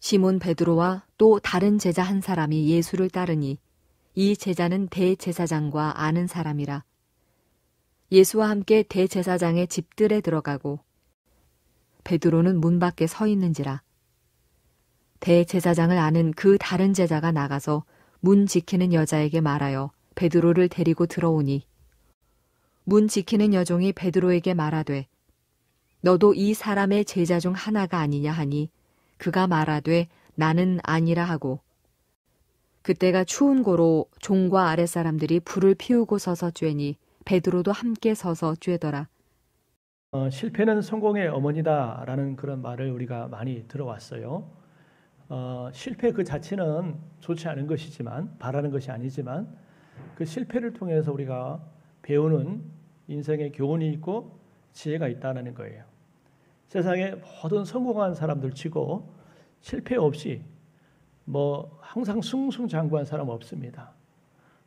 시몬 베드로와 또 다른 제자 한 사람이 예수를 따르니 이 제자는 대제사장과 아는 사람이라. 예수와 함께 대제사장의 집들에 들어가고 베드로는 문 밖에 서 있는지라. 대제사장을 아는 그 다른 제자가 나가서 문 지키는 여자에게 말하여 베드로를 데리고 들어오니 문 지키는 여종이 베드로에게 말하되 너도 이 사람의 제자 중 하나가 아니냐 하니 그가 말하되 나는 아니라 하고 그때가 추운 고로 종과 아랫사람들이 불을 피우고 서서 쬐니 베드로도 함께 서서 쬐더라. 실패는 성공의 어머니다라는 그런 말을 우리가 많이 들어왔어요. 실패 그 자체는 좋지 않은 것이지만 바라는 것이 아니지만 그 실패를 통해서 우리가 배우는 인생의 교훈이 있고 지혜가 있다는 거예요. 세상에 모든 성공한 사람들 치고 실패 없이 항상 승승장구한 사람 없습니다.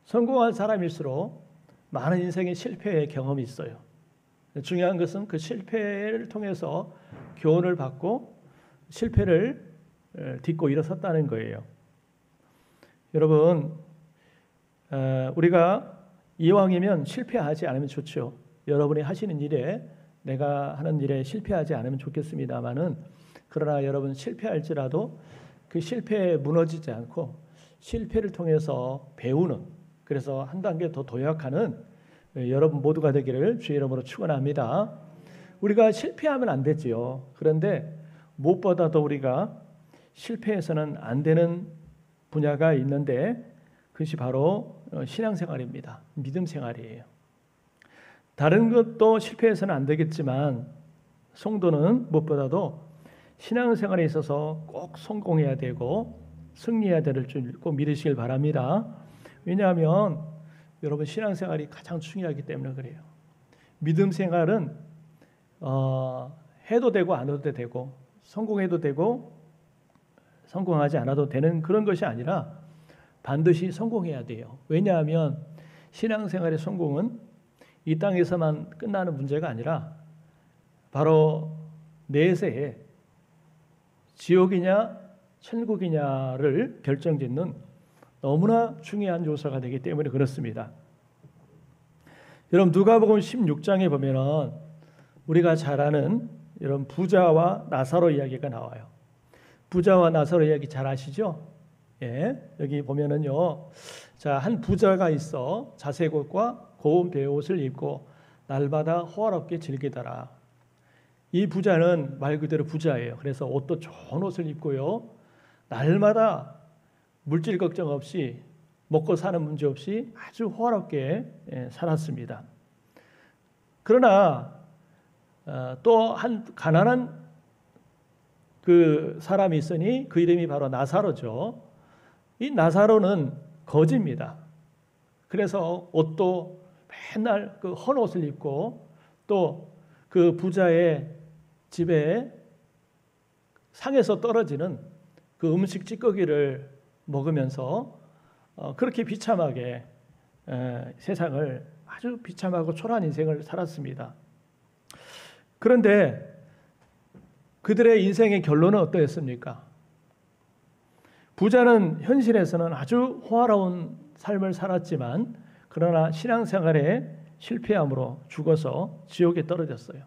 성공한 사람일수록 많은 인생의 실패의 경험이 있어요. 중요한 것은 그 실패를 통해서 교훈을 받고 실패를 딛고 일어섰다는 거예요. 여러분, 우리가 이왕이면 실패하지 않으면 좋죠. 여러분이 하시는 일에 내가 하는 일에 실패하지 않으면 좋겠습니다만은 그러나 여러분 실패할지라도 그 실패에 무너지지 않고 실패를 통해서 배우는, 그래서 한 단계 더 도약하는 여러분 모두가 되기를 주의 이름으로 축원합니다. 우리가 실패하면 안 되지요. 그런데 무엇보다도 우리가 실패해서는 안 되는 분야가 있는데 그것이 바로 신앙생활입니다. 믿음 생활이에요. 다른 것도 실패해서는 안 되겠지만 성도는 무엇보다도 신앙생활에 있어서 꼭 성공해야 되고 승리해야 될 줄 꼭 믿으시길 바랍니다. 왜냐하면 여러분 신앙생활이 가장 중요하기 때문에 그래요. 믿음 생활은 해도 되고 안 해도 되고 성공해도 되고 성공하지 않아도 되는 그런 것이 아니라 반드시 성공해야 돼요. 왜냐하면 신앙생활의 성공은 이 땅에서만 끝나는 문제가 아니라 바로 내세에 지옥이냐 천국이냐를 결정짓는 너무나 중요한 요소가 되기 때문에 그렇습니다. 여러분 누가복음 16장에 보면은 우리가 잘 아는 이런 부자와 나사로 이야기가 나와요. 부자와 나사로 이야기 잘 아시죠? 예, 여기 보면은요. 자, 한 부자가 있어 자색 옷과 고운 베옷을 입고 날마다 호화롭게 즐기더라. 이 부자는 말 그대로 부자예요. 그래서 옷도 좋은 옷을 입고요. 날마다 물질 걱정 없이 먹고 사는 문제 없이 아주 호화롭게 살았습니다. 그러나 또 한 가난한 그 사람이 있으니 그 이름이 바로 나사로죠. 이 나사로는 거지입니다. 그래서 옷도 맨날 그 헌 옷을 입고 또 그 부자의 집에 상에서 떨어지는 그 음식 찌꺼기를 먹으면서 그렇게 비참하게 세상을 아주 비참하고 초라한 인생을 살았습니다. 그런데 그들의 인생의 결론은 어떠했습니까? 부자는 현실에서는 아주 호화로운 삶을 살았지만 그러나 신앙생활에 실패함으로 죽어서 지옥에 떨어졌어요.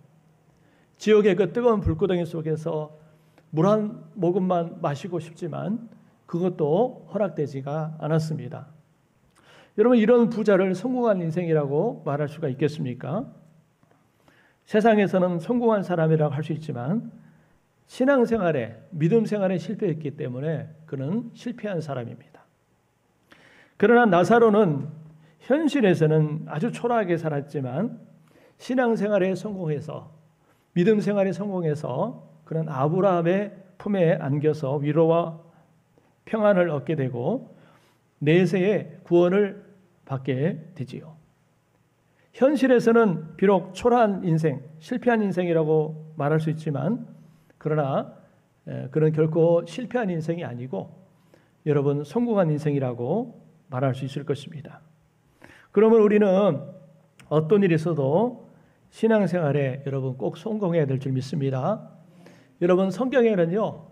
지옥의 그 뜨거운 불구덩이 속에서 물 한 모금만 마시고 싶지만 그것도 허락되지가 않았습니다. 여러분 이런 부자를 성공한 인생이라고 말할 수가 있겠습니까? 세상에서는 성공한 사람이라고 할 수 있지만 신앙생활에 믿음 생활에 실패했기 때문에 그는 실패한 사람입니다. 그러나 나사로는 현실에서는 아주 초라하게 살았지만 신앙생활에 성공해서 믿음 생활에 성공해서 그는 아브라함의 품에 안겨서 위로와 평안을 얻게 되고 내세에 구원을 받게 되지요. 현실에서는 비록 초라한 인생, 실패한 인생이라고 말할 수 있지만 그러나 그는 결코 실패한 인생이 아니고 여러분 성공한 인생이라고 말할 수 있을 것입니다. 그러면 우리는 어떤 일이 있어도 신앙생활에 여러분 꼭 성공해야 될 줄 믿습니다. 여러분 성경에는요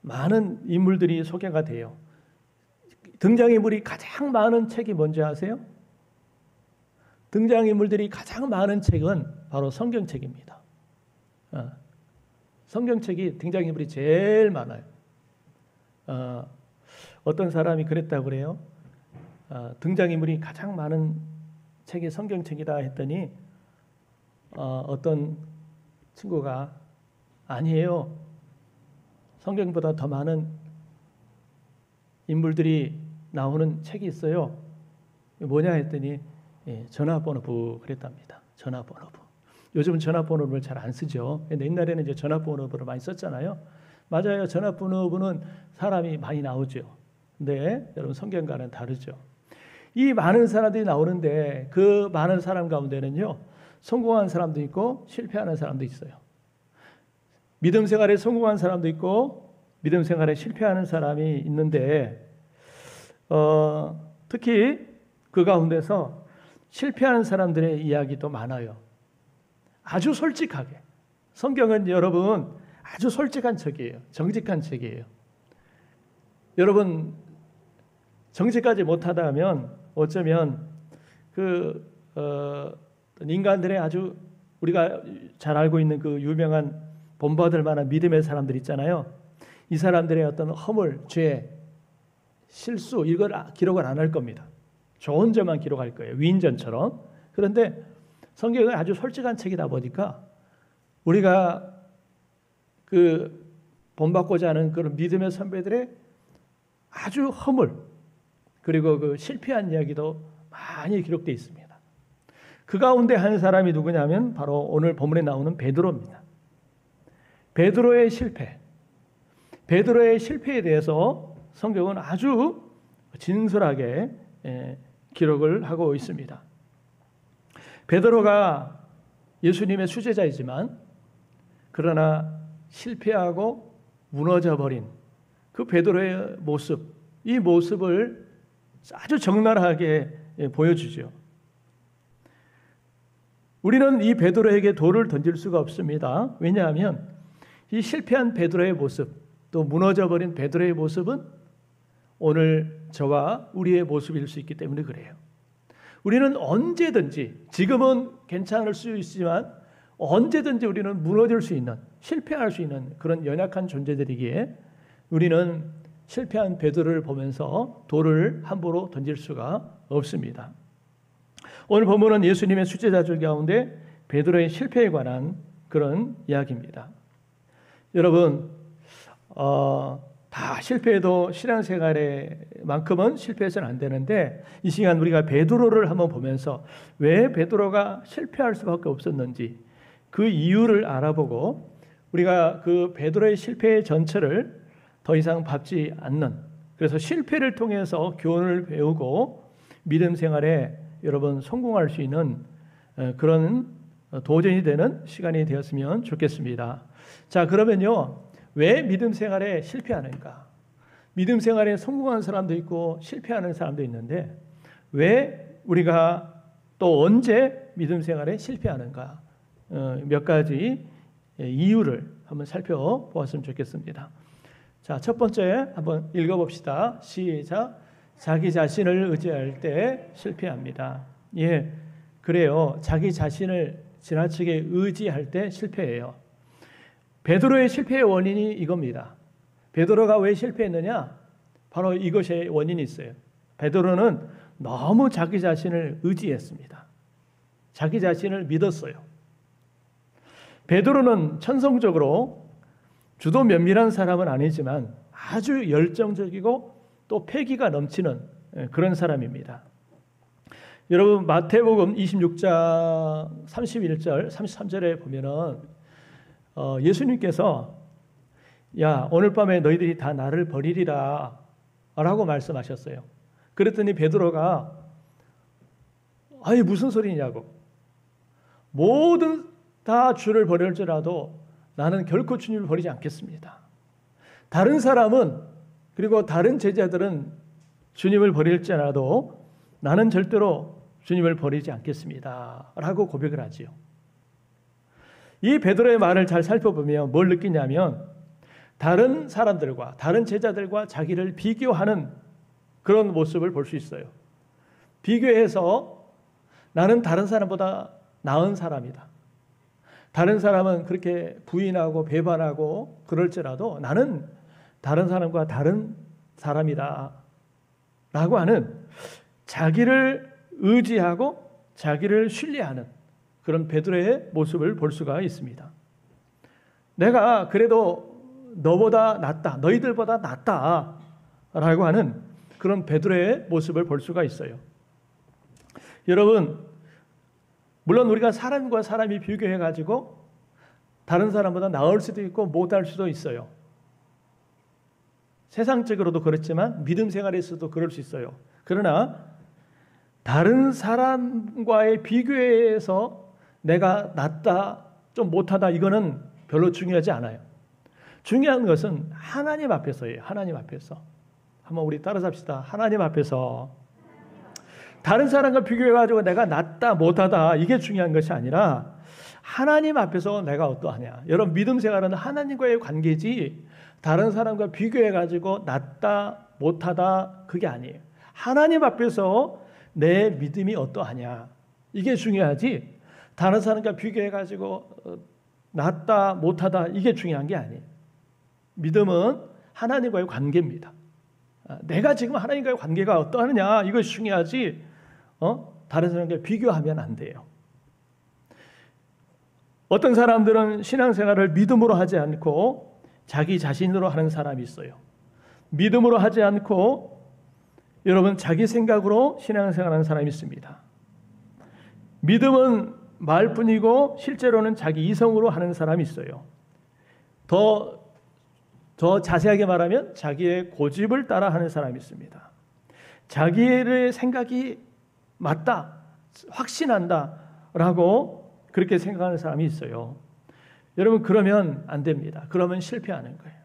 많은 인물들이 소개가 돼요. 등장인물이 가장 많은 책이 뭔지 아세요? 등장인물들이 가장 많은 책은 바로 성경책입니다. 성경책이 등장인물이 제일 많아요. 어떤 사람이 그랬다고 그래요. 등장인물이 가장 많은 책이 성경책이다 했더니 어떤 친구가 아니에요. 성경보다 더 많은 인물들이 나오는 책이 있어요. 뭐냐 했더니 전화번호부 그랬답니다. 전화번호부. 요즘은 전화번호부를 잘 안 쓰죠. 근데 옛날에는 이제 전화번호부를 많이 썼잖아요. 맞아요. 전화번호부는 사람이 많이 나오죠. 근데 여러분 성경과는 다르죠. 이 많은 사람들이 나오는데 그 많은 사람 가운데는요, 성공한 사람도 있고 실패하는 사람도 있어요. 믿음 생활에 성공한 사람도 있고 믿음 생활에 실패하는 사람이 있는데 특히 그 가운데서 실패하는 사람들의 이야기도 많아요. 아주 솔직하게. 성경은 여러분 아주 솔직한 책이에요. 정직한 책이에요. 여러분 정직하지 못하다면 어쩌면 인간들의 아주 우리가 잘 알고 있는 그 유명한 본받을 만한 믿음의 사람들 있잖아요. 이 사람들의 어떤 허물, 죄, 실수 이걸 기록을 안 할 겁니다. 좋은 점만 기록할 거예요. 위인전처럼. 그런데 성경은 아주 솔직한 책이다 보니까 우리가 그 본받고자 하는 그런 믿음의 선배들의 아주 허물 그리고 그 실패한 이야기도 많이 기록되어 있습니다. 그 가운데 한 사람이 누구냐면 바로 오늘 본문에 나오는 베드로입니다. 베드로의 실패. 베드로의 실패에 대해서 성경은 아주 진솔하게 기록을 하고 있습니다. 베드로가 예수님의 수제자이지만 그러나 실패하고 무너져 버린 그 베드로의 모습, 이 모습을 아주 적나라하게 보여주죠. 우리는 이 베드로에게 돌을 던질 수가 없습니다. 왜냐하면 이 실패한 베드로의 모습, 또 무너져 버린 베드로의 모습은 오늘 저와 우리의 모습일 수 있기 때문에 그래요. 우리는 언제든지, 지금은 괜찮을 수 있지만 언제든지 우리는 무너질 수 있는, 실패할 수 있는 그런 연약한 존재들이기에 우리는 실패한 베드로를 보면서 돌을 함부로 던질 수가 없습니다. 오늘 본문은 예수님의 수제자들 가운데 베드로의 실패에 관한 그런 이야기입니다. 여러분, 다 실패해도 신앙생활에만큼은 실패해서는 안 되는데 이 시간 우리가 베드로를 한번 보면서 왜 베드로가 실패할 수밖에 없었는지 그 이유를 알아보고 우리가 그 베드로의 실패의 전체를 더 이상 밟지 않는, 그래서 실패를 통해서 교훈을 배우고 믿음 생활에 여러분 성공할 수 있는 그런 도전이 되는 시간이 되었으면 좋겠습니다. 자, 그러면요, 왜 믿음 생활에 실패하는가? 믿음 생활에 성공한 사람도 있고 실패하는 사람도 있는데 왜 우리가 또 언제 믿음 생활에 실패하는가? 몇 가지 이유를 한번 살펴보았으면 좋겠습니다. 자, 첫 번째 한번 읽어봅시다. 시작. 자기 자신을 의지할 때 실패합니다. 예, 그래요. 자기 자신을 지나치게 의지할 때 실패해요. 베드로의 실패의 원인이 이겁니다. 베드로가 왜 실패했느냐? 바로 이것의 원인이 있어요. 베드로는 너무 자기 자신을 의지했습니다. 자기 자신을 믿었어요. 베드로는 천성적으로 주도 면밀한 사람은 아니지만 아주 열정적이고 또 패기가 넘치는 그런 사람입니다. 여러분 마태복음 26장 31절 33절에 보면은 예수님께서 야, 오늘 밤에 너희들이 다 나를 버리리라 라고 말씀하셨어요. 그랬더니 베드로가 아니 무슨 소리냐고, 모든 다 주를 버릴지라도 나는 결코 주님을 버리지 않겠습니다. 다른 사람은 그리고 다른 제자들은 주님을 버릴지라도 나는 절대로 주님을 버리지 않겠습니다 라고 고백을 하지요. 이 베드로의 말을 잘 살펴보면 뭘 느끼냐면 다른 사람들과 다른 제자들과 자기를 비교하는 그런 모습을 볼 수 있어요. 비교해서 나는 다른 사람보다 나은 사람이다. 다른 사람은 그렇게 부인하고 배반하고 그럴지라도 나는 다른 사람과 다른 사람이다 라고 하는 자기를 의지하고 자기를 신뢰하는 그런 베드로의 모습을 볼 수가 있습니다. 내가 그래도 너보다 낫다, 너희들보다 낫다 라고 하는 그런 베드로의 모습을 볼 수가 있어요. 여러분, 물론 우리가 사람과 사람이 비교해가지고 다른 사람보다 나을 수도 있고 못할 수도 있어요. 세상적으로도 그렇지만 믿음 생활에서도 그럴 수 있어요. 그러나 다른 사람과의 비교해서 내가 낫다, 좀 못하다 이거는 별로 중요하지 않아요. 중요한 것은 하나님 앞에서예요. 하나님 앞에서. 한번 우리 따라서 합시다. 하나님 앞에서. 다른 사람과 비교해가지고 내가 낫다 못하다 이게 중요한 것이 아니라 하나님 앞에서 내가 어떠하냐. 여러분 믿음 생활은 하나님과의 관계지 다른 사람과 비교해가지고 낫다 못하다 그게 아니에요. 하나님 앞에서 내 믿음이 어떠하냐 이게 중요하지 다른 사람과 비교해가지고 낫다 못하다 이게 중요한 게 아니에요. 믿음은 하나님과의 관계입니다. 내가 지금 하나님과의 관계가 어떠하느냐 이것이 중요하지 다른 사람과 비교하면 안 돼요. 어떤 사람들은 신앙생활을 믿음으로 하지 않고 자기 자신으로 하는 사람이 있어요. 믿음으로 하지 않고 여러분 자기 생각으로 신앙생활하는 사람이 있습니다. 믿음은 말뿐이고 실제로는 자기 이성으로 하는 사람이 있어요. 더 자세하게 말하면 자기의 고집을 따라 하는 사람이 있습니다. 자기의 생각이 맞다, 확신한다 라고 그렇게 생각하는 사람이 있어요. 여러분 그러면 안 됩니다. 그러면 실패하는 거예요.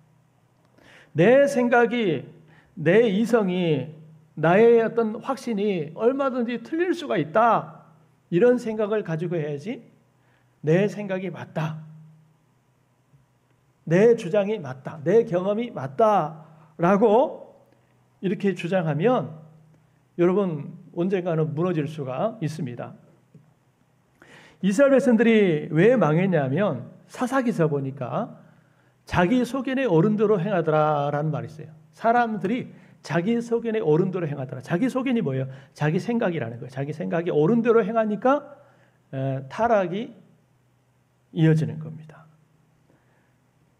내 생각이, 내 이성이, 나의 어떤 확신이 얼마든지 틀릴 수가 있다. 이런 생각을 가지고 해야지 내 생각이 맞다. 내 주장이 맞다. 내 경험이 맞다라고 이렇게 주장하면 여러분 언젠가는 무너질 수가 있습니다. 이스라엘 백성들이 왜 망했냐면 사사기서 보니까 자기 소견의 어른대로 행하더라라는 말이 있어요. 사람들이 자기 소견의 어른대로 행하더라. 자기 소견이 뭐예요? 자기 생각이라는 거예요. 자기 생각이 어른대로 행하니까 타락이 이어지는 겁니다.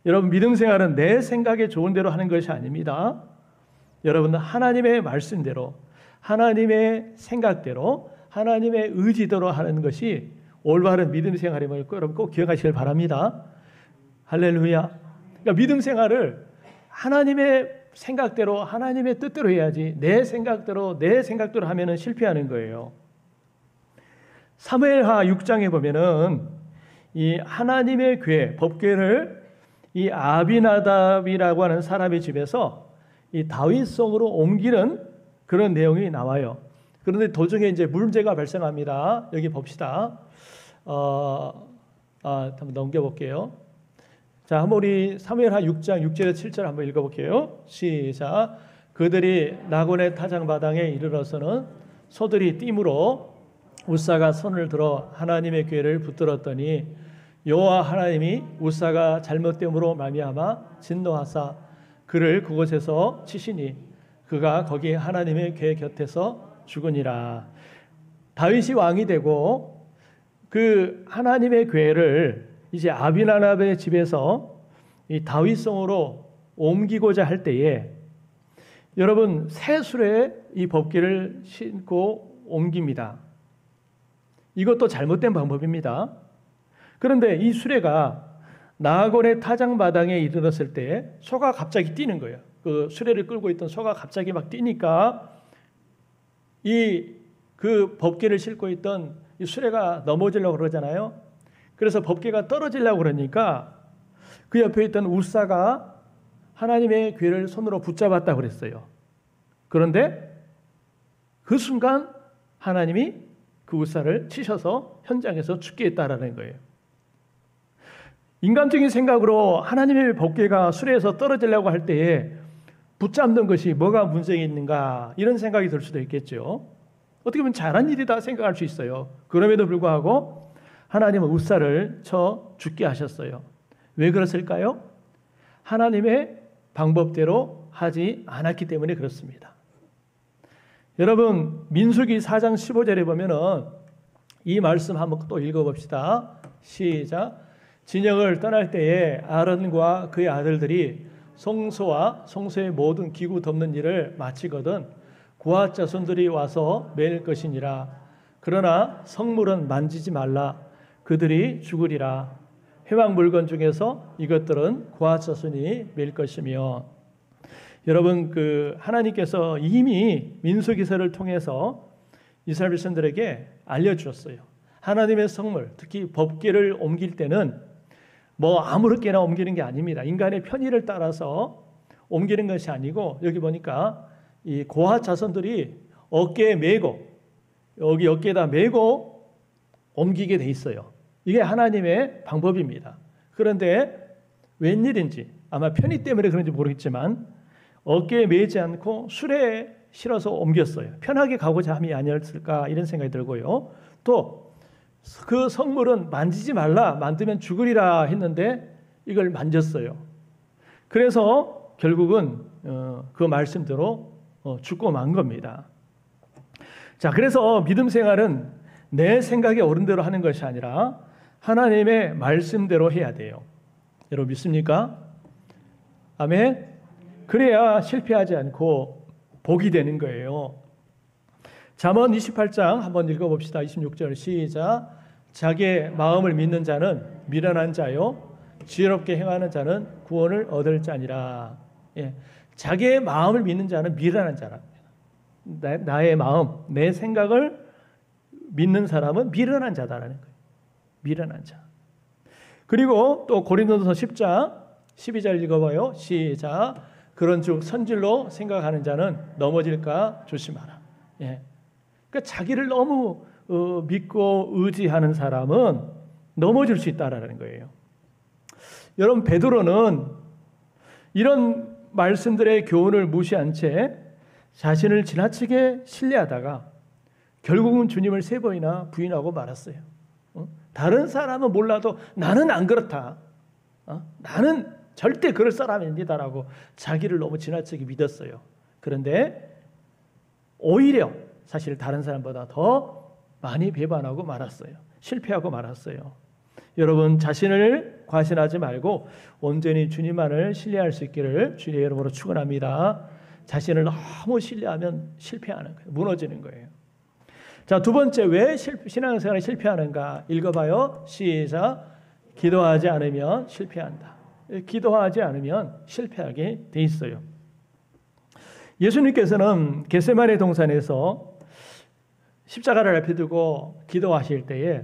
여러분 믿음 생활은 내 생각에 좋은 대로 하는 것이 아닙니다. 여러분은 하나님의 말씀대로 하나님의 생각대로 하나님의 의지대로 하는 것이 올바른 믿음 생활임을 여러분 꼭 기억하시길 바랍니다. 할렐루야. 그러니까 믿음 생활을 하나님의 생각대로 하나님의 뜻대로 해야지 내 생각대로 하면은 실패하는 거예요. 사무엘하 6장에 보면은 이 하나님의 궤, 법궤를 이 아비나답이라고 하는 사람의 집에서 이 다윗성으로 옮기는 그런 내용이 나와요. 그런데 도중에 이제 문제가 발생합니다. 여기 봅시다. 한번 넘겨볼게요. 자, 한번 우리 사무엘하 6장 6절에서 7절 한번 읽어볼게요. 시작. 그들이 나곤의 타작마당에 이르러서는 소들이 띠므로 우사가 손을 들어 하나님의 궤를 붙들었더니 여호와 하나님이 우사가 잘못됨으로 말미암아 진노하사 그를 그곳에서 치시니 그가 거기 하나님의 궤 곁에서 죽으니라. 다윗이 왕이 되고 그 하나님의 궤를 이제 아비나답의 집에서 이 다윗성으로 옮기고자 할 때에 여러분 새 수레에 이 법궤를 신고 옮깁니다. 이것도 잘못된 방법입니다. 그런데 이 수레가 나곤의 타작마당에 이르렀을 때 소가 갑자기 뛰는 거예요. 그 수레를 끌고 있던 소가 갑자기 막 뛰니까 그 법궤를 싣고 있던 이 수레가 넘어지려고 그러잖아요. 그래서 법궤가 떨어지려고 그러니까 그 옆에 있던 우사가 하나님의 궤를 손으로 붙잡았다고 그랬어요. 그런데 그 순간 하나님이 그 우사를 치셔서 현장에서 죽게 했다라는 거예요. 인간적인 생각으로 하나님의 법궤가 수레에서 떨어지려고 할 때에 붙잡는 것이 뭐가 문제가 있는가 이런 생각이 들 수도 있겠죠. 어떻게 보면 잘한 일이다 생각할 수 있어요. 그럼에도 불구하고 하나님은 웃사를 쳐 죽게 하셨어요. 왜 그랬을까요? 하나님의 방법대로 하지 않았기 때문에 그렇습니다. 여러분, 민수기 4장 15절에 보면은 이 말씀 한번 또 읽어봅시다. 시작. 진영을 떠날 때에 아론과 그의 아들들이 성소와 성소의 모든 기구 덮는 일을 마치거든 고앗 자손들이 와서 매일 것이니라. 그러나 성물은 만지지 말라. 그들이 죽으리라. 회막 물건 중에서 이것들은 고앗 자손이 매일 것이며. 여러분, 하나님께서 이미 민수기서를 통해서 이스라엘 백성들에게 알려주셨어요. 하나님의 성물, 특히 법궤를 옮길 때는 뭐 아무렇게나 옮기는 게 아닙니다. 인간의 편의를 따라서 옮기는 것이 아니고, 여기 보니까 이 고앗 자손들이 어깨에 메고, 여기 어깨에다 메고 옮기게 돼 있어요. 이게 하나님의 방법입니다. 그런데 웬일인지, 아마 편의 때문에 그런지 모르겠지만 어깨에 메지 않고 수레에 실어서 옮겼어요. 편하게 가고자 함이 아니었을까 이런 생각이 들고요. 또 그 성물은 만지지 말라, 만지면 죽으리라 했는데 이걸 만졌어요. 그래서 결국은 그 말씀대로 죽고 만 겁니다. 자, 그래서 믿음 생활은 내 생각에 옳은 대로 하는 것이 아니라 하나님의 말씀대로 해야 돼요. 여러분 믿습니까? 아멘. 그래야 실패하지 않고 복이 되는 거예요. 잠언 28장 한번 읽어봅시다. 26절 시작. 자기의 마음을 믿는 자는 미련한 자요 지혜롭게 행하는 자는 구원을 얻을 자니라. 예. 자기의 마음을 믿는 자는 미련한 자랍니다. 나의 마음, 내 생각을 믿는 사람은 미련한 자다라는 거예요. 미련한 자. 그리고 또 고린도서 10장 12절 읽어봐요. 시작. 그런즉 선질로 생각하는 자는 넘어질까 조심하라. 예. 그러니까 자기를 너무 믿고 의지하는 사람은 넘어질 수 있다라는 거예요. 여러분, 베드로는 이런 말씀들의 교훈을 무시한 채 자신을 지나치게 신뢰하다가 결국은 주님을 3번이나 부인하고 말았어요. 다른 사람은 몰라도 나는 안 그렇다. 나는 절대 그럴 사람이 아니다라고 자기를 너무 지나치게 믿었어요. 그런데 오히려 사실 다른 사람보다 더 많이 배반하고 말았어요. 실패하고 말았어요. 여러분, 자신을 과신하지 말고 온전히 주님만을 신뢰할 수 있기를 주님의 이름으로 축원합니다. 자신을 너무 신뢰하면 실패하는 거예요. 무너지는 거예요. 자, 두 번째, 왜 신앙생활에 실패하는가? 읽어봐요. 시작. 기도하지 않으면 실패한다. 기도하지 않으면 실패하게 돼 있어요. 예수님께서는 겟세마네 동산에서 십자가를 앞에 두고 기도하실 때에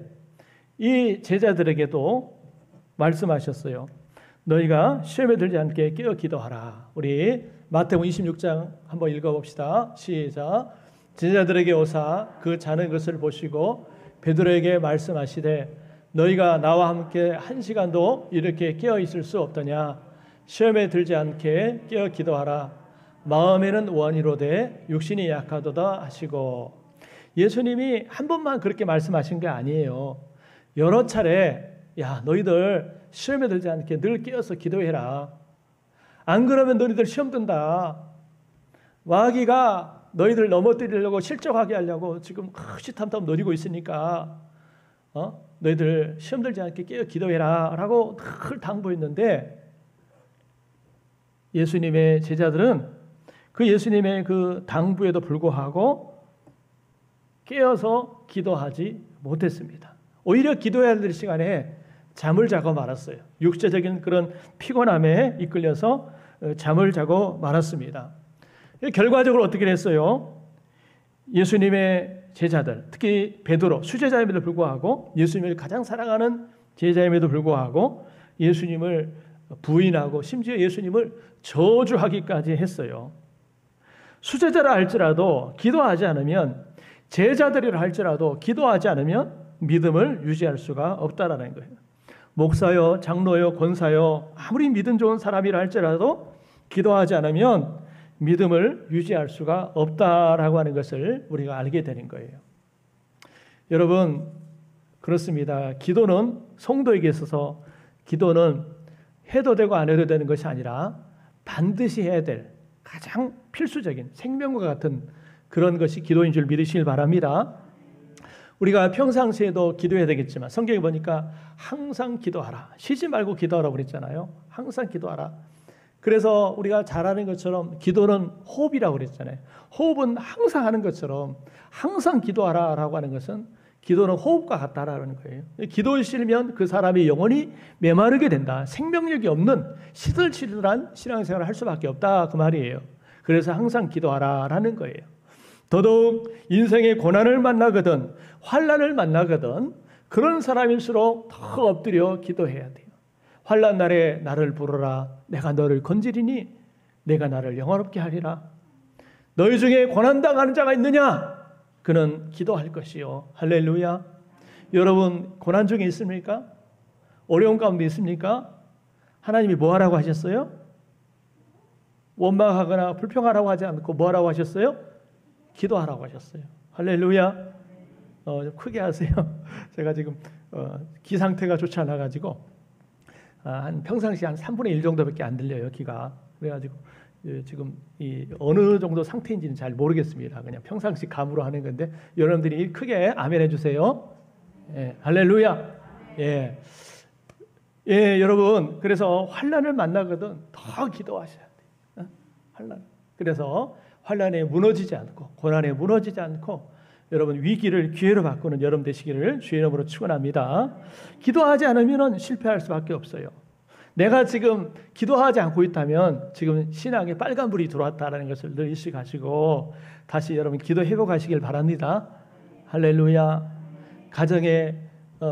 이 제자들에게도 말씀하셨어요. 너희가 시험에 들지 않게 깨어 기도하라. 우리 마태복음 26장 한번 읽어봅시다. 시작. 제자들에게 오사 그 자는 것을 보시고 베드로에게 말씀하시되 너희가 나와 함께 1시간도 이렇게 깨어 있을 수 없더냐. 시험에 들지 않게 깨어 기도하라. 마음에는 원이로되 육신이 약하도다 하시고. 예수님이 한 번만 그렇게 말씀하신 게 아니에요. 여러 차례 야, 너희들 시험에 들지 않게 늘 깨어서 기도해라. 안 그러면 너희들 시험 든다. 마귀가 너희들 넘어뜨리려고 실족하게 하려고 지금 시탐탐 노리고 있으니까 너희들 시험 들지 않게 깨어 기도해라 라고 늘 당부했는데 예수님의 제자들은 그 예수님의 그 당부에도 불구하고 깨어서 기도하지 못했습니다. 오히려 기도해야 될 시간에 잠을 자고 말았어요. 육체적인 그런 피곤함에 이끌려서 잠을 자고 말았습니다. 결과적으로 어떻게 됐어요? 예수님의 제자들, 특히 베드로, 수제자임에도 불구하고 예수님을 가장 사랑하는 제자임에도 불구하고 예수님을 부인하고 심지어 예수님을 저주하기까지 했어요. 수제자라 할지라도 기도하지 않으면, 제자들이라 할지라도 기도하지 않으면 믿음을 유지할 수가 없다라는 거예요. 목사요, 장로요, 권사요, 아무리 믿음 좋은 사람이라 할지라도 기도하지 않으면 믿음을 유지할 수가 없다라고 하는 것을 우리가 알게 되는 거예요. 여러분, 그렇습니다. 기도는 성도에게 있어서 기도는 해도 되고 안 해도 되는 것이 아니라 반드시 해야 될 가장 필수적인 생명과 같은 그런 것이 기도인 줄 믿으시길 바랍니다. 우리가 평상시에도 기도해야 되겠지만 성경에 보니까 항상 기도하라, 쉬지 말고 기도하라고 그랬잖아요. 항상 기도하라. 그래서 우리가 잘 아는 것처럼 기도는 호흡이라고 그랬잖아요. 호흡은 항상 하는 것처럼 항상 기도하라라고 하는 것은 기도는 호흡과 같다라는 거예요. 기도에 싫으면 그 사람이 영혼이 메마르게 된다. 생명력이 없는 시들시들한 신앙생활을 할 수밖에 없다 그 말이에요. 그래서 항상 기도하라라는 거예요. 더더욱 인생의 고난을 만나거든 환난을 만나거든 그런 사람일수록 더 엎드려 기도해야 돼요. 환난 날에 나를 부르라. 내가 너를 건지리니 내가 나를 영화롭게 하리라. 너희 중에 고난당하는 자가 있느냐? 그는 기도할 것이요. 할렐루야. 여러분 고난 중에 있습니까? 어려운 가운데 있습니까? 하나님이 뭐 하라고 하셨어요? 원망하거나 불평하라고 하지 않고 뭐 하라고 하셨어요? 기도하라고 하셨어요. 할렐루야. 좀 크게 하세요. 제가 지금 귀 상태가 좋지 않아 가지고 한 평상시 한 3분의 1 정도밖에 안 들려요, 귀가. 그래가지고 지금 이 어느 정도 상태인지는 잘 모르겠습니다. 그냥 평상시 감으로 하는 건데 여러분들이 크게 아멘 해주세요. 예, 할렐루야. 예, 예, 여러분. 그래서 환난을 만나거든 더 기도하셔야 돼요. 환난. 그래서 환난에 무너지지 않고 고난에 무너지지 않고 여러분 위기를 기회로 바꾸는 여러분 되시기를 주의 이름으로 축원합니다. 기도하지 않으면 실패할 수밖에 없어요. 내가 지금 기도하지 않고 있다면 지금 신앙에 빨간불이 들어왔다는 것을 늘 인식하시고 다시 여러분 기도 회복하시길 바랍니다. 할렐루야. 가정의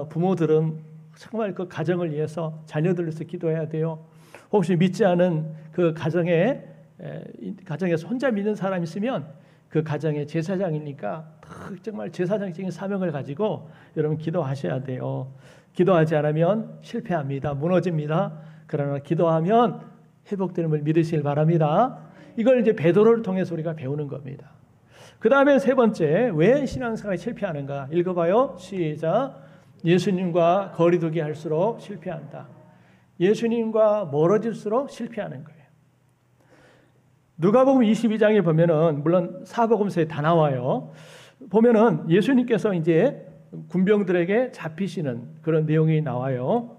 부모들은 정말 그 가정을 위해서 자녀들을 위해서 기도해야 돼요. 혹시 믿지 않은 그 가정에서 혼자 믿는 사람이 있으면 그 가정의 제사장이니까 정말 제사장적인 사명을 가지고 여러분 기도하셔야 돼요. 기도하지 않으면 실패합니다. 무너집니다. 그러나 기도하면 회복되는 걸 믿으시길 바랍니다. 이걸 이제 베드로를 통해서 우리가 배우는 겁니다. 그 다음에 세 번째, 왜 신앙생활이 실패하는가? 읽어봐요. 시작. 예수님과 거리두기 할수록 실패한다. 예수님과 멀어질수록 실패하는 거예요. 누가복음 22장에 보면은 물론 사복음서에 다 나와요. 보면은 예수님께서 이제 군병들에게 잡히시는 그런 내용이 나와요.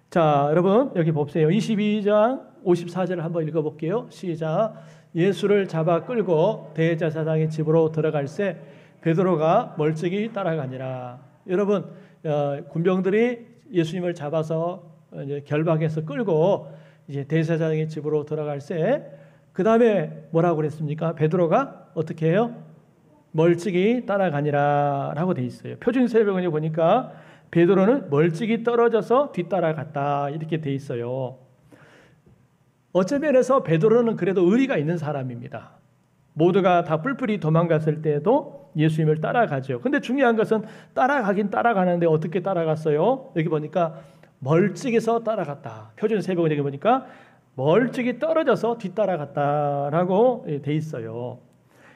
자, 여러분 여기 보세요. 22장 54절을 한번 읽어볼게요. 시작. 예수를 잡아 끌고 대제사장의 집으로 들어갈새 베드로가 멀찍이 따라가니라. 여러분 군병들이 예수님을 잡아서 이제 결박해서 끌고 이제 대제사장의 집으로 들어갈새 그 다음에 뭐라고 그랬습니까? 베드로가 어떻게 해요? 멀찍이 따라가니라 라고 돼 있어요. 표준세번역에 보니까 베드로는 멀찍이 떨어져서 뒤따라갔다 이렇게 돼 있어요. 어떤 면에서 베드로는 그래도 의리가 있는 사람입니다. 모두가 다 뿔뿔이 도망갔을 때에도 예수님을 따라가죠. 근데 중요한 것은 따라가긴 따라가는데 어떻게 따라갔어요? 여기 보니까 멀찍이서 따라갔다. 표준세번역에 보니까 멀찍이 떨어져서 뒤따라갔다라고 돼 있어요.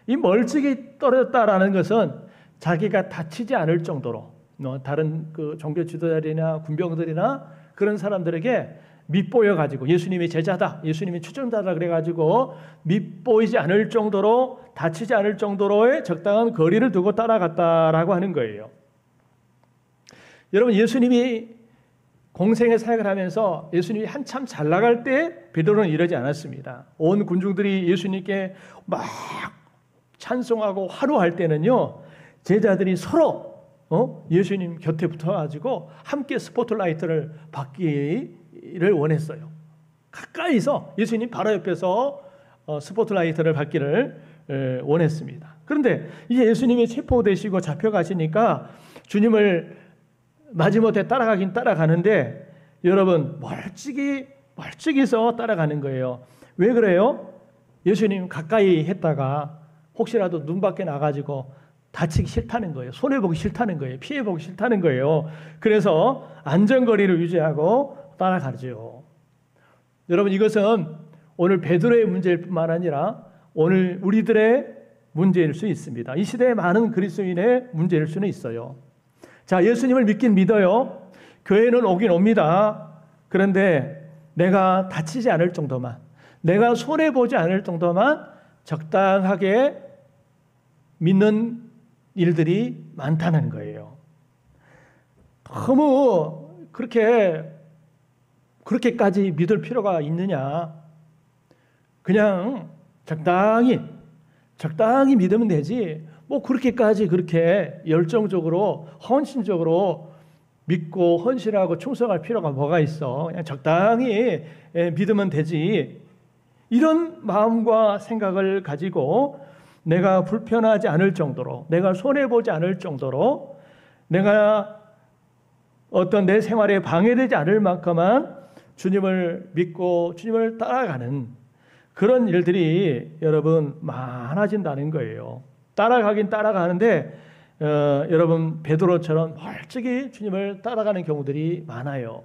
이 멀찍이 떨어졌다라는 것은 자기가 다치지 않을 정도로 다른 그 종교 지도자들이나 군병들이나 그런 사람들에게 밉보여 가지고 예수님이 제자다, 예수님이 추종자다 그래 가지고 밉보이지 않을 정도로 다치지 않을 정도로의 적당한 거리를 두고 따라갔다라고 하는 거예요. 여러분 예수님이 공생의 사역을 하면서 예수님이 한참 잘 나갈 때 베드로는 이러지 않았습니다. 온 군중들이 예수님께 막 찬송하고 환호할 때는요, 제자들이 서로 예수님 곁에 붙어가지고 함께 스포트라이트를 받기를 원했어요. 가까이서 예수님 바로 옆에서 스포트라이트를 받기를 원했습니다. 그런데 이제 예수님이 체포되시고 잡혀가시니까 주님을 마지못해 따라가긴 따라가는데 여러분 멀찍이서 따라가는 거예요. 왜 그래요? 예수님 가까이 했다가 혹시라도 눈 밖에 나가지고 다치기 싫다는 거예요. 손해보기 싫다는 거예요. 피해보기 싫다는 거예요. 그래서 안전거리를 유지하고 따라가죠. 여러분, 이것은 오늘 베드로의 문제일 뿐만 아니라 오늘 우리들의 문제일 수 있습니다. 이 시대의 많은 그리스도인의 문제일 수는 있어요. 자, 예수님을 믿긴 믿어요. 교회는 오긴 옵니다. 그런데 내가 다치지 않을 정도만, 내가 손해보지 않을 정도만 적당하게 믿는 일들이 많다는 거예요. 너무 그렇게까지 믿을 필요가 있느냐? 그냥 적당히 믿으면 되지. 뭐 그렇게까지 그렇게 열정적으로 헌신적으로 믿고 헌신하고 충성할 필요가 뭐가 있어? 그냥 적당히 믿으면 되지. 이런 마음과 생각을 가지고 내가 불편하지 않을 정도로, 내가 손해보지 않을 정도로, 내가 어떤 내 생활에 방해되지 않을 만큼만 주님을 믿고 주님을 따라가는 그런 일들이 여러분 많아진다는 거예요. 따라가긴 따라가는데 여러분 베드로처럼 멀찍이 주님을 따라가는 경우들이 많아요.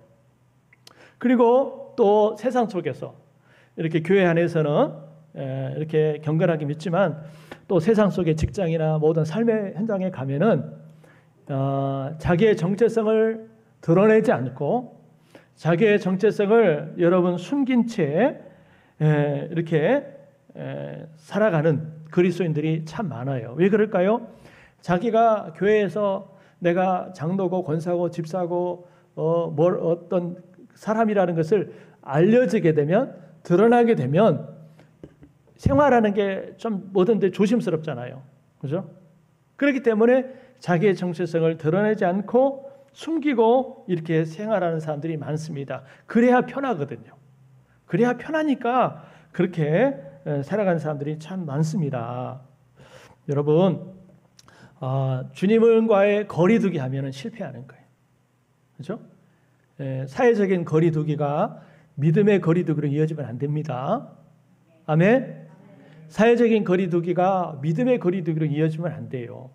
그리고 또 세상 속에서 이렇게 교회 안에서는 이렇게 경건하게 믿지만 또 세상 속의 직장이나 모든 삶의 현장에 가면은 자기의 정체성을 드러내지 않고 자기의 정체성을 여러분 숨긴 채 이렇게 살아가는 그리스도인들이 참 많아요. 왜 그럴까요? 자기가 교회에서 내가 장로고 권사고 집사고 어떤 사람이라는 것을 알려지게 되면, 드러나게 되면 생활하는 게 좀 뭐든지 조심스럽잖아요. 그죠? 그렇기 때문에 자기의 정체성을 드러내지 않고 숨기고 이렇게 생활하는 사람들이 많습니다. 그래야 편하거든요. 그래야 편하니까 그렇게 살아가는 사람들이 참 많습니다. 여러분, 주님과의 거리두기 하면은 실패하는 거예요. 그렇죠? 사회적인 거리두기가 믿음의 거리두기로 이어지면 안 됩니다. 아멘. 사회적인 거리두기가 믿음의 거리두기로 이어지면 안 돼요.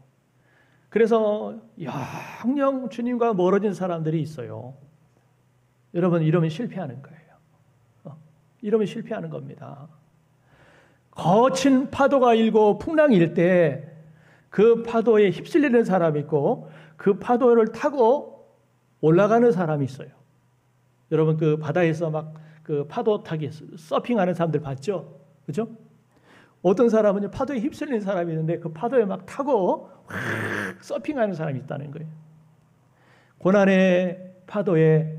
그래서 영영 주님과 멀어진 사람들이 있어요. 여러분, 이러면 실패하는 거예요. 이러면 실패하는 겁니다. 거친 파도가 일고 풍랑이 일 때 그 파도에 휩쓸리는 사람이 있고 그 파도를 타고 올라가는 사람이 있어요. 여러분, 그 바다에서 막 그 파도 타기 서핑하는 사람들 봤죠? 그죠? 어떤 사람은 파도에 휩쓸리는 사람이 있는데 그 파도에 막 타고 확 서핑하는 사람이 있다는 거예요. 고난의 파도에,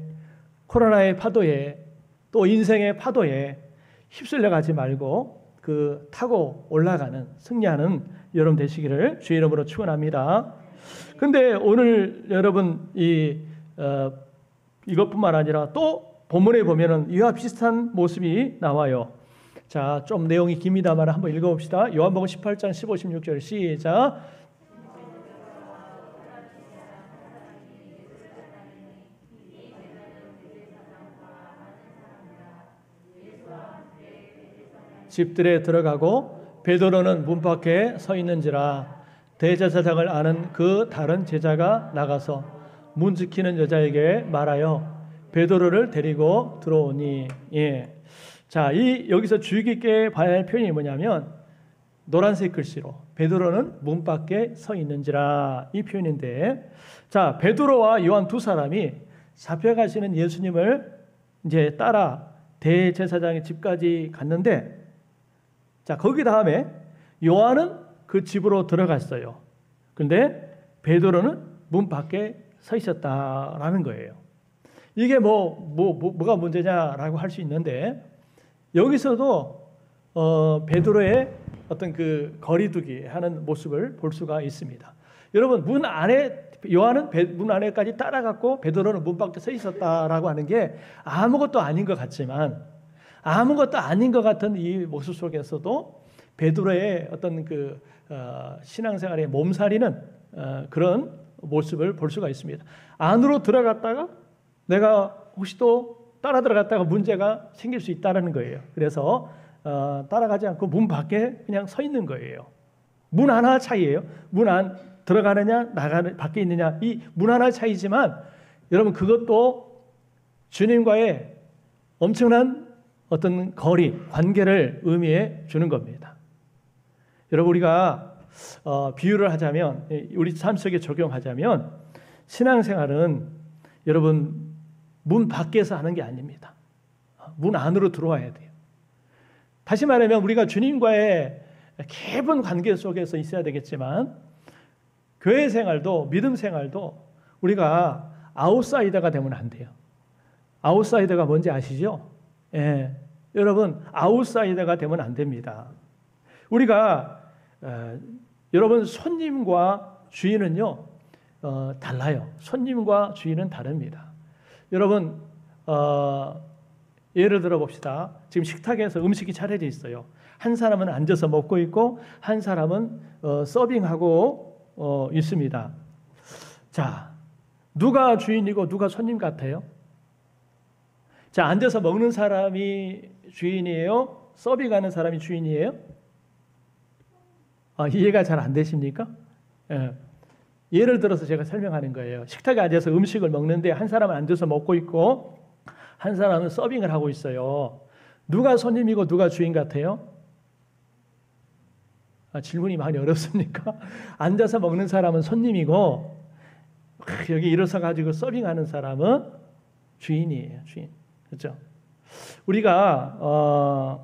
코로나의 파도에, 또 인생의 파도에 휩쓸려 가지 말고 그 타고 올라가는, 승리하는 여러분 되시기를 주의 이름으로 축원합니다. 근데 오늘 여러분 이것뿐만 아니라 또 본문에 보면은 이와 비슷한 모습이 나와요. 자, 좀 내용이 깁니다만 한번 읽어봅시다. 요한복음 18장 15, 16절 시작. 집들에 들어가고 베드로는 문 밖에 서 있는지라. 대제사장을 아는 그 다른 제자가 나가서 문 지키는 여자에게 말하여 베드로를 데리고 들어오니. 자, 여기서 주의 깊게 봐야 할 표현이 뭐냐면 노란색 글씨로 베드로는 문 밖에 서 있는지라, 이 표현인데, 자, 베드로와 요한 두 사람이 잡혀가시는 예수님을 이제 따라 대제사장의 집까지 갔는데, 자, 거기 다음에 요한은 그 집으로 들어갔어요. 근데 베드로는 문 밖에 서 있었다라는 거예요. 이게 뭐가 문제냐라고 할 수 있는데, 여기서도 베드로의 어떤 그 거리두기 하는 모습을 볼 수가 있습니다. 여러분, 요한은 문 안에까지 따라갔고 베드로는 문 밖에 서 있었다라고 하는 게 아무것도 아닌 것 같지만, 아무것도 아닌 것 같은 이 모습 속에서도 베드로의 어떤 그 신앙생활의 몸살이는 그런 모습을 볼 수가 있습니다. 안으로 들어갔다가 내가 혹시 또 따라 들어갔다가 문제가 생길 수 있다는 거예요. 그래서 따라가지 않고 문 밖에 그냥 서 있는 거예요. 문 하나 차이예요. 문 안 들어가느냐 나가는 밖에 있느냐 이 문 하나 차이지만 여러분 그것도 주님과의 엄청난 어떤 거리, 관계를 의미해 주는 겁니다. 여러분 우리가 비유를 하자면 우리 삶 속에 적용하자면 신앙생활은 여러분 문 밖에서 하는 게 아닙니다. 문 안으로 들어와야 돼요. 다시 말하면 우리가 주님과의 깊은 관계 속에서 있어야 되겠지만 교회 생활도 믿음 생활도 우리가 아웃사이더가 되면 안 돼요. 아웃사이더가 뭔지 아시죠? 예, 여러분 아웃사이더가 되면 안 됩니다. 우리가 여러분 손님과 주인은요 달라요. 손님과 주인은 다릅니다. 여러분 예를 들어 봅시다. 지금 식탁에서 음식이 차려져 있어요. 한 사람은 앉아서 먹고 있고 한 사람은 서빙하고 있습니다. 자, 누가 주인이고 누가 손님 같아요? 자, 앉아서 먹는 사람이 주인이에요? 서빙하는 사람이 주인이에요? 이해가 잘 안 되십니까? 예. 예를 들어서 제가 설명하는 거예요. 식탁에 앉아서 음식을 먹는데 한 사람은 앉아서 먹고 있고 한 사람은 서빙을 하고 있어요. 누가 손님이고 누가 주인 같아요? 질문이 많이 어렵습니까? 앉아서 먹는 사람은 손님이고 여기 일어서 가지고 서빙하는 사람은 주인이에요. 주인. 그렇죠? 우리가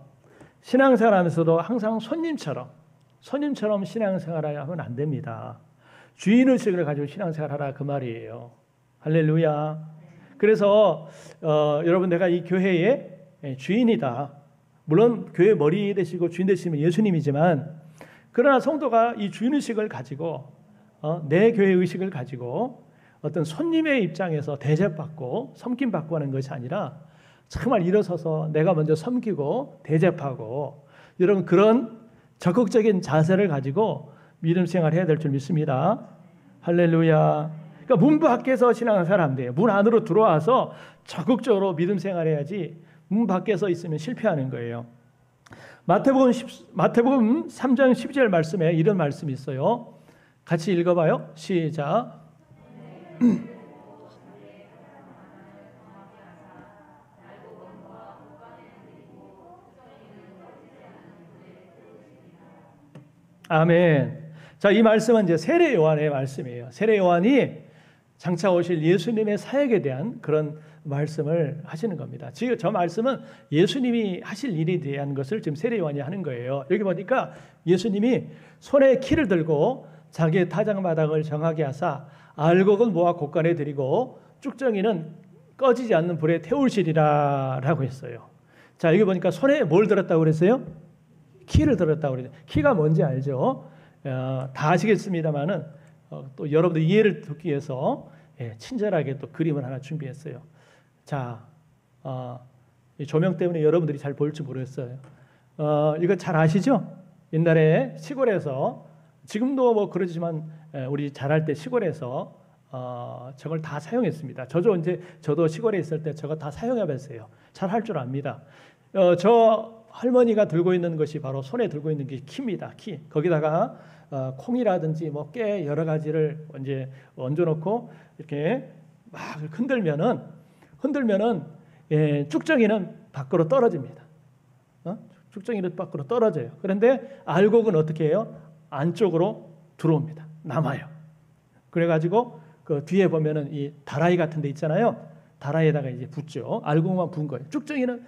신앙생활하면서도 항상 손님처럼 신앙생활을 하면 안 됩니다. 주인의식을 가지고 신앙생활하라 그 말이에요. 할렐루야. 그래서 여러분 내가 이 교회의 주인이다. 물론 교회 머리 되시고 주인 되시면 예수님이지만 그러나 성도가 이 주인의식을 가지고 내 교회 의식을 가지고 어떤 손님의 입장에서 대접받고 섬김받고 하는 것이 아니라 정말 일어서서 내가 먼저 섬기고 대접하고 여러분 그런 적극적인 자세를 가지고 믿음 생활을 해야 될 줄 믿습니다. 할렐루야. 그러니까 문 밖에서 신앙생활 안 돼요. 문 안으로 들어와서 적극적으로 믿음 생활해야지 문 밖에서 있으면 실패하는 거예요. 마태복음 3장 12절 말씀에 이런 말씀이 있어요. 같이 읽어봐요. 시작. 아멘. 자, 이 말씀은 이제 세례 요한의 말씀이에요. 세례 요한이 장차 오실 예수님의 사역에 대한 그런 말씀을 하시는 겁니다. 지금 저 말씀은 예수님이 하실 일에 대한 것을 지금 세례 요한이 하는 거예요. 여기 보니까 예수님이 손에 키를 들고 자기의 타작마당을 정하게 하사 알곡은 모아 곳간에 들이고 쭉정이는 꺼지지 않는 불에 태우시리라 라고 했어요. 자, 여기 보니까 손에 뭘 들었다고 그랬어요? 키를 들었다고 그랬어요. 키가 뭔지 알죠? 다 아시겠습니다만은 또 여러분들 이해를 돕기 위해서 친절하게 또 그림을 하나 준비했어요. 자, 이 조명 때문에 여러분들이 잘 보일지 모르겠어요. 이거 잘 아시죠? 옛날에 시골에서 지금도 뭐 그러지만 우리 자랄 때 시골에서 저걸 다 사용했습니다. 저도 시골에 있을 때 저거 다 사용해봤어요. 잘 할 줄 압니다. 저 할머니가 들고 있는 것이 바로 손에 들고 있는 게 키입니다. 키. 거기다가 콩이라든지 뭐 깨 여러 가지를 이제 얹어놓고 이렇게 막 흔들면은 쭉정이는 밖으로 떨어집니다. 쭉정이는 밖으로 떨어져요. 그런데 알곡은 어떻게 해요? 안쪽으로 들어옵니다. 남아요. 그래가지고 그 뒤에 보면은 이 다라이 같은 데 있잖아요. 다라이에다가 이제 붓죠. 알곡만 붓은 거예요. 쭉정이는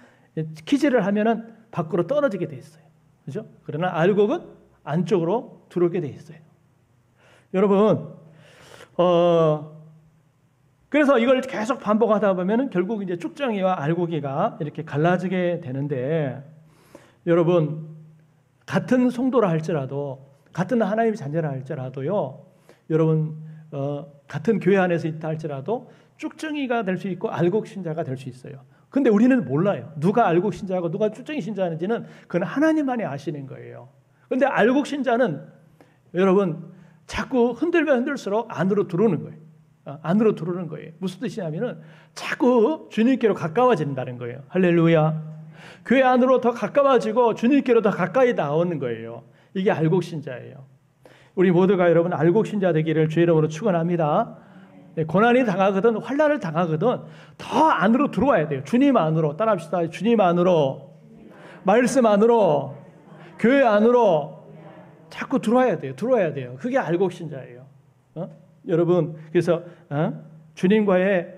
키질을 하면은 밖으로 떨어지게 돼 있어요. 그죠? 그러나 알곡은 안쪽으로 들어오게 돼 있어요. 여러분, 그래서 이걸 계속 반복하다 보면은 결국 이제 쭉정이와 알곡이가 이렇게 갈라지게 되는데, 여러분, 같은 성도라 할지라도, 같은 하나님의 자녀라 할지라도요, 여러분, 같은 교회 안에서 있다 할지라도 쭉정이가 될 수 있고 알곡 신자가 될 수 있어요. 근데 우리는 몰라요. 누가 알곡 신자고 누가 쭉정이 신자인지는 그건 하나님만이 아시는 거예요. 근데 알곡 신자는 여러분 자꾸 흔들면 흔들수록 안으로 들어오는 거예요. 안으로 들어오는 거예요. 무슨 뜻이냐면은 자꾸 주님께로 가까워진다는 거예요. 할렐루야. 교회 안으로 더 가까워지고 주님께로 더 가까이 나오는 거예요. 이게 알곡 신자예요. 우리 모두가 여러분 알곡 신자 되기를 주의 이름으로 축원합니다. 고난이 당하거든 환난을 당하거든 더 안으로 들어와야 돼요. 주님 안으로 따라합시다. 주님 안으로, 말씀 안으로, 교회 안으로 자꾸 들어와야 돼요. 들어와야 돼요. 그게 알곡 신자예요. 여러분 그래서 주님과의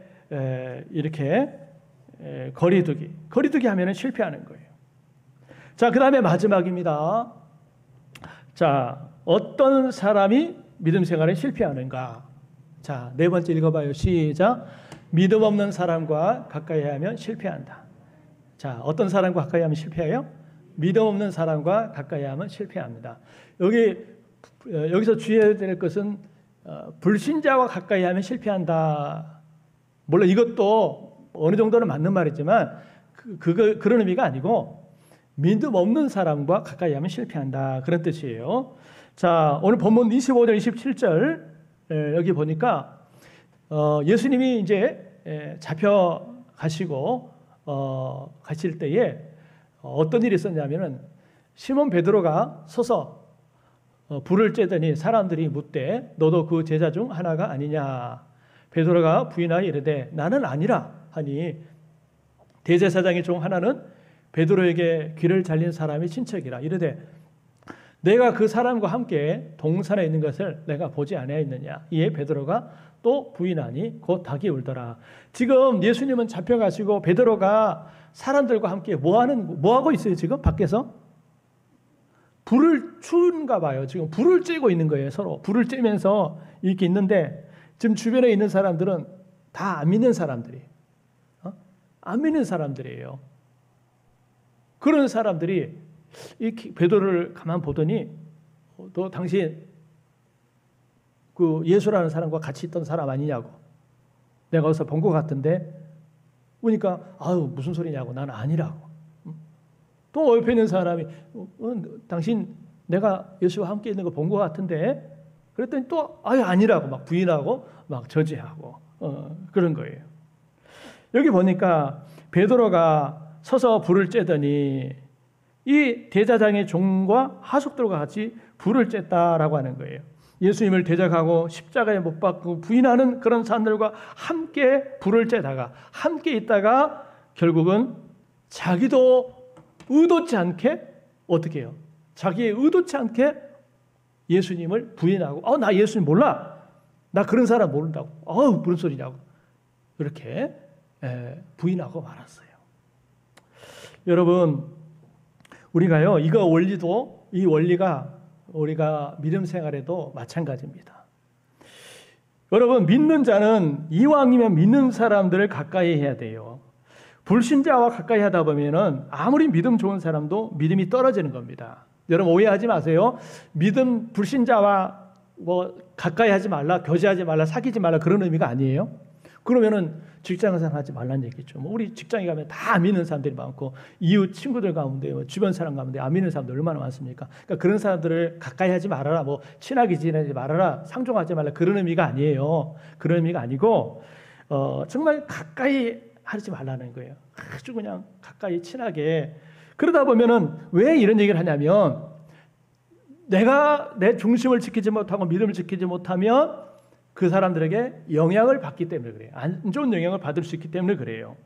이렇게 거리두기 하면은 실패하는 거예요. 자, 그 다음에 마지막입니다. 자, 어떤 사람이 믿음 생활에 실패하는가? 자, 네 번째 읽어봐요. 시작. 믿음 없는 사람과 가까이 하면 실패한다. 자, 어떤 사람과 가까이 하면 실패해요? 믿음 없는 사람과 가까이 하면 실패합니다. 여기서 주의해야 될 것은 불신자와 가까이 하면 실패한다. 물론 이것도 어느 정도는 맞는 말이지만 그런 의미가 아니고 믿음 없는 사람과 가까이 하면 실패한다. 그런 뜻이에요. 자, 오늘 본문 25절, 27절 여기 보니까 예수님이 이제 잡혀가시고 가실 때에 어떤 일이 있었냐면은 시몬 베드로가 서서 불을 쬐더니 사람들이 묻되 너도 그 제자 중 하나가 아니냐. 베드로가 부인하여 이르되 나는 아니라 하니 대제사장의 중 하나는 베드로에게 귀를 잘린 사람이 친척이라 이르되 내가 그 사람과 함께 동산에 있는 것을 내가 보지 아니하였느냐. 이에 베드로가 또 부인하니 곧 닭이 울더라. 지금 예수님은 잡혀가시고 베드로가 사람들과 함께 뭐 하고 있어요? 지금 밖에서 불을 추운가 봐요. 지금 불을 쬐고 있는 거예요. 서로 불을 쬐면서 이렇게 있는데 지금 주변에 있는 사람들은 다 안 믿는 사람들이, 안 믿는 사람들이에요. 그런 사람들이 이 베드로를 가만 보더니 너 당신 그 예수라는 사람과 같이 있던 사람 아니냐고. 내가 어디서 본 것 같은데. 그러니까 아유 무슨 소리냐고. 나는 아니라고. 또 옆에 있는 사람이 당신 내가 예수와 함께 있는 거 본 것 같은데. 그랬더니 또 아유 아니라고 막 부인하고 막 저지하고 그런 거예요. 여기 보니까 베드로가 서서 불을 쬐더니 이 대제사장의 종과 하숙들과 같이 불을 쬐다라고 하는 거예요. 예수님을 대적하고 십자가에 못 박고 부인하는 그런 사람들과 함께 불을 쬐다가 함께 있다가 결국은 자기도 의도치 않게 어떻게 해요? 자기의 의도치 않게 예수님을 부인하고 나 예수님 몰라. 나 그런 사람 모른다고. 무슨 소리냐고. 이렇게 부인하고 말았어요. 여러분 우리가요 이 원리가 우리가 믿음 생활에도 마찬가지입니다. 여러분 믿는 자는 이왕이면 믿는 사람들을 가까이 해야 돼요. 불신자와 가까이 하다 보면은 아무리 믿음 좋은 사람도 믿음이 떨어지는 겁니다. 여러분 오해하지 마세요. 믿음 불신자와 가까이 하지 말라, 교제하지 말라, 사귀지 말라 그런 의미가 아니에요. 그러면은 직장생활 하지 말라는 얘기죠. 우리 직장에 가면 다 안 믿는 사람들이 많고 이웃 친구들 가운데 주변 사람 가운데 안 믿는 사람들 얼마나 많습니까? 그러니까 그런 사람들을 가까이 하지 말아라, 친하게 지내지 말아라, 상종하지 말라 그런 의미가 아니에요. 그런 의미가 아니고 정말 가까이 하지 말라는 거예요. 아주 그냥 가까이 친하게. 그러다 보면은 왜 이런 얘기를 하냐면 내가 내 중심을 지키지 못하고 믿음을 지키지 못하면 그 사람들에게 영향을 받기 때문에 그래요. 안 좋은 영향을 받을 수 있기 때문에 그래요.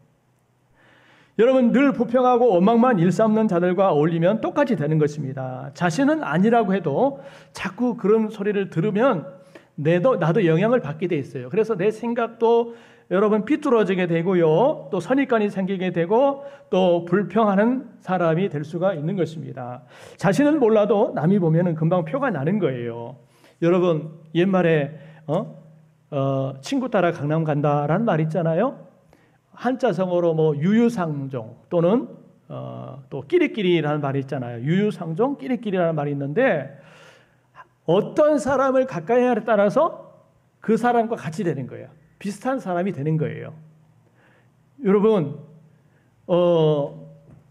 여러분 늘 부평하고 원망만 일삼는 자들과 어울리면 똑같이 되는 것입니다. 자신은 아니라고 해도 자꾸 그런 소리를 들으면 나도 영향을 받게 돼 있어요. 그래서 내 생각도 여러분 삐뚤어지게 되고요. 또 선입관이 생기게 되고 또 불평하는 사람이 될 수가 있는 것입니다. 자신은 몰라도 남이 보면은 금방 표가 나는 거예요. 여러분 옛말에 친구 따라 강남 간다라는 말 있잖아요. 한자성어로 유유상종 또는 또 끼리끼리라는 말이 있잖아요. 유유상종, 끼리끼리라는 말이 있는데 어떤 사람을 가까이 하냐에 따라서 그 사람과 같이 되는 거예요. 비슷한 사람이 되는 거예요. 여러분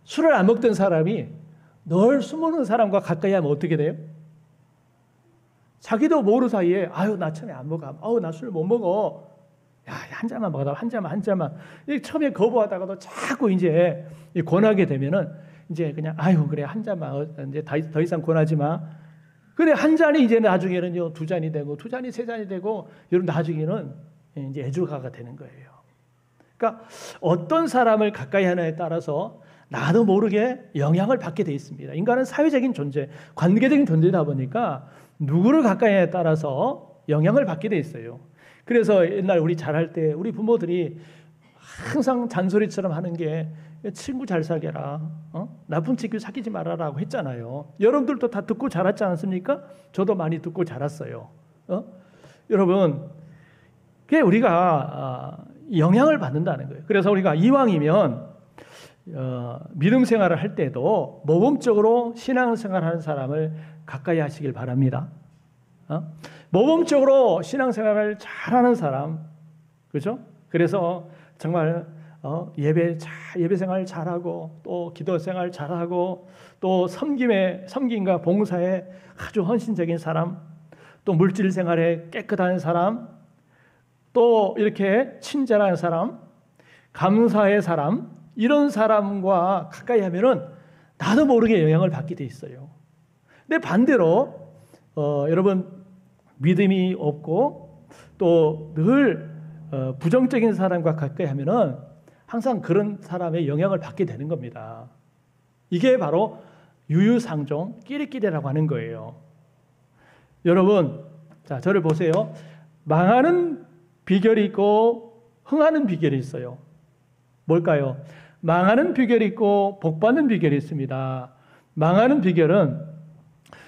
술을 안 먹던 사람이 늘 술 먹는 사람과 가까이 하면 어떻게 돼요? 자기도 모르는 사이에 나 처음에 안 먹어. 나 술 못 먹어. 한 잔만 먹어다. 한 잔만. 처음에 거부하다가도 자꾸 이제 권하게 되면은 이제 그냥 그래 한 잔만 이제 더 이상 권하지 마. 근데 한 잔이 이제 나중에는요, 두 잔이 되고, 두 잔이 세 잔이 되고, 여러분 나중에는 이제 애주가가 되는 거예요. 그러니까 어떤 사람을 가까이 하느냐에 따라서 나도 모르게 영향을 받게 돼 있습니다. 인간은 사회적인 존재, 관계적인 존재다 보니까 누구를 가까이 하느냐에 따라서 영향을 받게 돼 있어요. 그래서 옛날 우리 자랄 때 우리 부모들이 항상 잔소리처럼 하는 게 친구 잘 사귀라, 나쁜 친구 사귀지 말아라고 했잖아요. 여러분들도 다 듣고 자랐지 않습니까? 저도 많이 듣고 자랐어요. 여러분, 그게 우리가 영향을 받는다는 거예요. 그래서 우리가 이왕이면 믿음 생활을 할 때도 모범적으로 신앙생활하는 사람을 가까이 하시길 바랍니다. 모범적으로 신앙생활을 잘하는 사람, 그렇죠? 그래서 정말 예배 생활 잘하고 또 기도 생활 잘하고 또 섬김과 봉사에 아주 헌신적인 사람, 또 물질 생활에 깨끗한 사람, 또 이렇게 친절한 사람, 감사의 사람, 이런 사람과 가까이 하면은 나도 모르게 영향을 받게 돼 있어요. 근데 반대로 여러분 믿음이 없고 또 늘 부정적인 사람과 가까이 하면은 항상 그런 사람의 영향을 받게 되는 겁니다. 이게 바로 유유상종, 끼리끼리라고 하는 거예요. 여러분, 자, 저를 보세요. 망하는 비결이 있고 흥하는 비결이 있어요. 뭘까요? 망하는 비결이 있고 복받는 비결이 있습니다. 망하는 비결은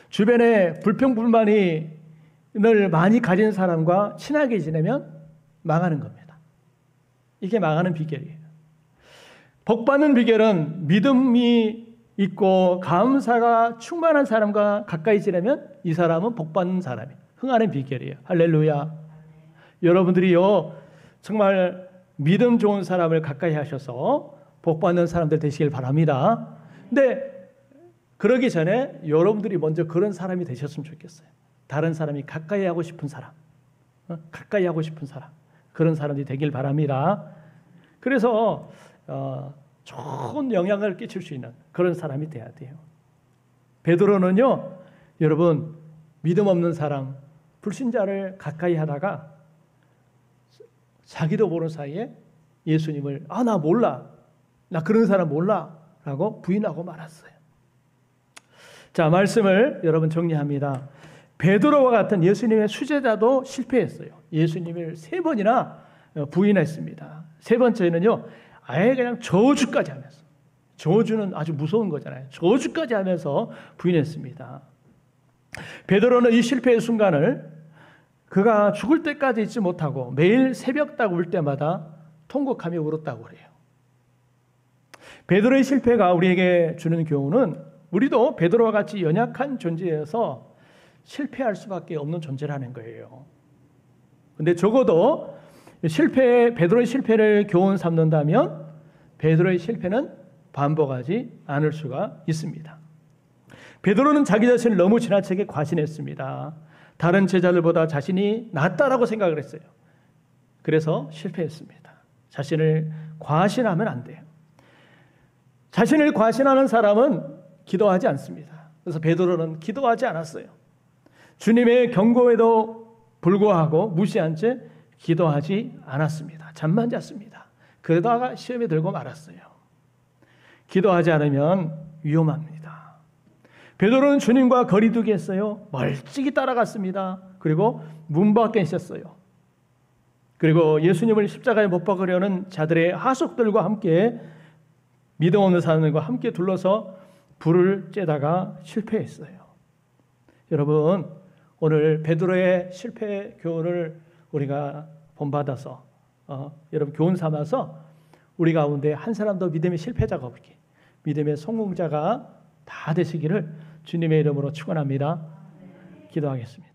주변에 불평불만이 늘 많이 가진 사람과 친하게 지내면 망하는 겁니다. 이게 망하는 비결이에요. 복받는 비결은 믿음이 있고 감사가 충만한 사람과 가까이 지내면 이 사람은 복받는 사람이에요. 흥하는 비결이에요. 할렐루야. 여러분들이요, 정말 믿음 좋은 사람을 가까이 하셔서 복받는 사람들 되시길 바랍니다. 근데 그러기 전에 여러분들이 먼저 그런 사람이 되셨으면 좋겠어요. 다른 사람이 가까이 하고 싶은 사람, 가까이 하고 싶은 사람, 그런 사람이 되길 바랍니다. 그래서 좋은 영향을 끼칠 수 있는 그런 사람이 돼야 돼요. 베드로는요, 여러분 믿음 없는 사람, 불신자를 가까이 하다가 자기도 모르는 사이에 예수님을 나 몰라, 나 그런 사람 몰라 라고 부인하고 말았어요. 자, 말씀을 여러분 정리합니다. 베드로와 같은 예수님의 수제자도 실패했어요. 예수님을 3번이나 부인했습니다. 3번째는요, 아예 그냥 저주까지 하면서, 저주는 아주 무서운 거잖아요. 저주까지 하면서 부인했습니다. 베드로는 이 실패의 순간을 그가 죽을 때까지 잊지 못하고 매일 새벽 딱 울 때마다 통곡하며 울었다고 그래요. 베드로의 실패가 우리에게 주는 교훈은 우리도 베드로와 같이 연약한 존재여서 실패할 수밖에 없는 존재라는 거예요. 근데 적어도 베드로의 실패를 교훈 삼는다면 베드로의 실패는 반복하지 않을 수가 있습니다. 베드로는 자기 자신을 너무 지나치게 과신했습니다. 다른 제자들보다 자신이 낫다라고 생각을 했어요. 그래서 실패했습니다. 자신을 과신하면 안 돼요. 자신을 과신하는 사람은 기도하지 않습니다. 그래서 베드로는 기도하지 않았어요. 주님의 경고에도 불구하고 무시한 채 기도하지 않았습니다. 잠만 잤습니다. 그러다가 시험에 들고 말았어요. 기도하지 않으면 위험합니다. 베드로는 주님과 거리두기 했어요. 멀찍이 따라갔습니다. 그리고 문 밖에 있었어요. 그리고 예수님을 십자가에 못 박으려는 자들의 하속들과 함께 믿음 없는 사람들과 함께 둘러서 불을 쬐다가 실패했어요. 여러분, 오늘 베드로의 실패 교훈을 우리가 본받아서 여러분 교훈 삼아서 우리 가운데 한 사람도 믿음의 실패자가 없게 믿음의 성공자가 다 되시기를 주님의 이름으로 축원합니다. 기도하겠습니다.